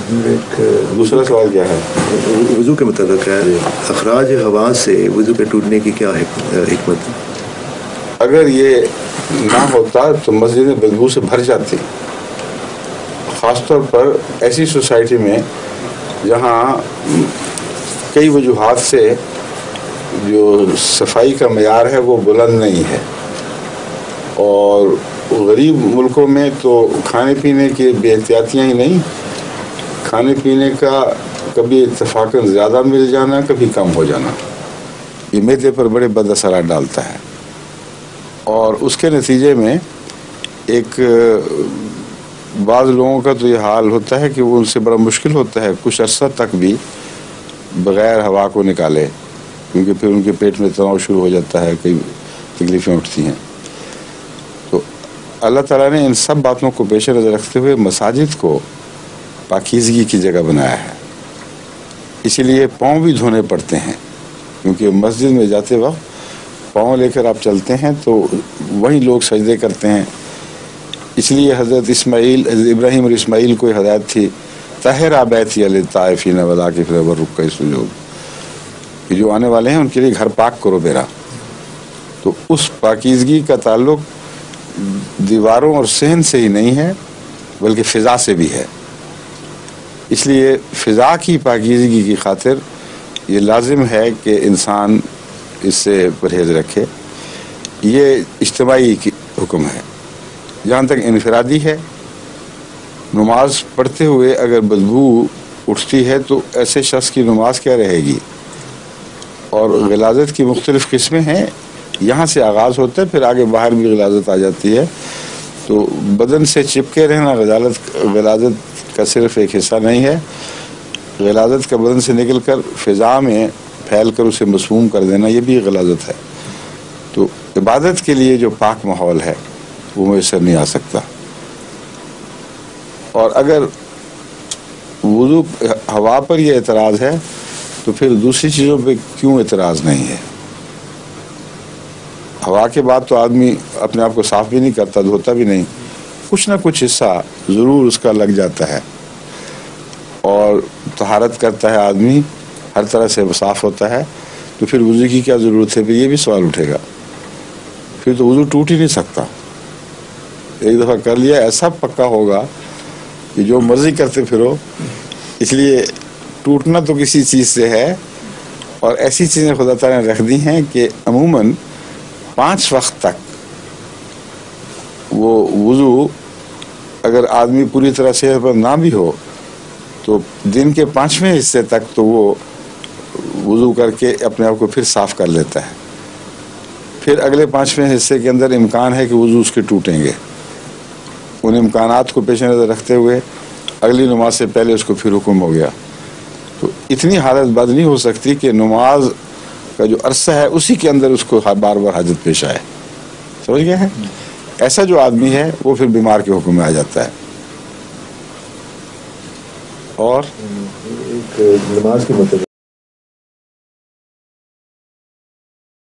دوسرا سوال کیا ہے؟ وضو کے متعلق ہے، اخراج ہوا سے وضو کے ٹوٹنے کی کیا حکمت؟ اگر یہ نہ ہوتا تو مسجدیں بدبو سے بھر جاتی، خاص طور پر ایسی سوسائٹی میں جہاں کئی وجوہات سے جو صفائی کا معیار ہے وہ بلند نہیں ہے، اور غریب ملکوں میں تو کھانے پینے کی بے احتیاطیاں ہی نہیں، کھانے پینے کا کبھی اتفاقاً زیادہ مل جانا، کبھی کم ہو جانا، یہ معدے پر بڑے بد اثرات ڈالتا ہے، اور اس کے نتیجے میں ایک بعض لوگوں کا تو یہ حال ہوتا ہے کہ وہ ان سے بڑا مشکل ہوتا ہے کچھ عرصہ تک بھی بغیر ہوا کو نکالے، کیونکہ پھر ان کے پیٹ میں تناؤ شروع ہو جاتا ہے، کئی تکلیفیں اٹھتی ہیں۔ تو اللہ تعالیٰ نے ان سب باتوں کو پیش نظر رکھتے ہوئے مساجد کو پاکیزگی کی جگہ بنایا ہے، اسی لیے پاؤں بھی دھونے پڑتے ہیں، کیونکہ مسجد میں جاتے وقت پاؤں لے کر آپ چلتے ہیں تو وہیں لوگ سجدے کرتے ہیں، اس لیے حضرت ابراہیم اور اسماعیل کو ہدایت تھی طہر بیتی للطائفین والعاکفین والرکع السجود، جو آنے والے ہیں ان کے لیے گھر پاک کرو میرا۔ تو اس پاکیزگی کا تعلق دیواروں اور صحن سے ہی نہیں ہے بلکہ فضا سے بھی ہے، اس لیے فضا کی پاکیزگی کی خاطر یہ لازم ہے کہ انسان اس سے پرہیز رکھے۔ یہ اجتماعی حکم ہے۔ جہاں تک انفرادی ہے، نماز پڑھتے ہوئے اگر بدبو اٹھتی ہے تو ایسے شخص کی نماز کیا رہے گی؟ اور غلاظت کی مختلف قسمیں ہیں، یہاں سے آغاز ہوتا ہے، پھر آگے باہر بھی غلاظت آ جاتی ہے۔ تو بدن سے چپکے رہنا غلاظت کا صرف ایک حصہ نہیں ہے، غلاظت کا بدن سے نکل کر فضا میں پھیل کر اسے مسموم کر دینا یہ بھی غلاظت ہے۔ تو عبادت کے لیے جو پاک ماحول ہے وہ میسر نہیں آ سکتا، اور اگر وضو ہوا پر یہ اعتراض ہے تو پھر دوسری چیزوں پہ کیوں اعتراض نہیں ہے؟ ہوا کے بعد تو آدمی اپنے آپ کو صاف بھی نہیں کرتا، دھوتا بھی نہیں، کچھ نہ کچھ حصہ ضرور اس کا لگ جاتا ہے، اور طہارت کرتا ہے آدمی، ہر طرح سے صاف ہوتا ہے، تو پھر وضو کی کیا ضرورت ہے؟ پھر یہ بھی سوال اٹھے گا، پھر تو وضو ٹوٹ ہی نہیں سکتا۔ ایک دفعہ کر لیا ایسا پکا ہوگا کہ جو مرضی کرتے پھرو، اس لیے ٹوٹنا تو کسی چیز سے ہے، اور ایسی چیزیں خدا تعالیٰ نے رکھ دی ہیں کہ عموماً 5 وقت تک وہ وضو اگر آدمی پوری طرح صحت مند نہ بھی ہو تو دن کے 5ویں حصے تک تو وہ وضو کر کے اپنے آپ کو پھر صاف کر لیتا ہے، پھر اگلے 5ویں حصے کے اندر امکان ہے کہ وضو اس کے ٹوٹیں گے۔ ان امکانات کو پیش نظر رکھتے ہوئے اگلی نماز سے پہلے اس کو پھر حکم ہو گیا۔ تو اتنی حالت بد نہیں ہو سکتی کہ نماز کا جو عرصہ ہے اسی کے اندر اس کو بار بار حاجت پیش آئے، سمجھ گئے ہیں؟ ایسا جو آدمی ہے وہ پھر بیمار کے حکم میں آ جاتا ہے۔ اور ایک نماز کے متعلق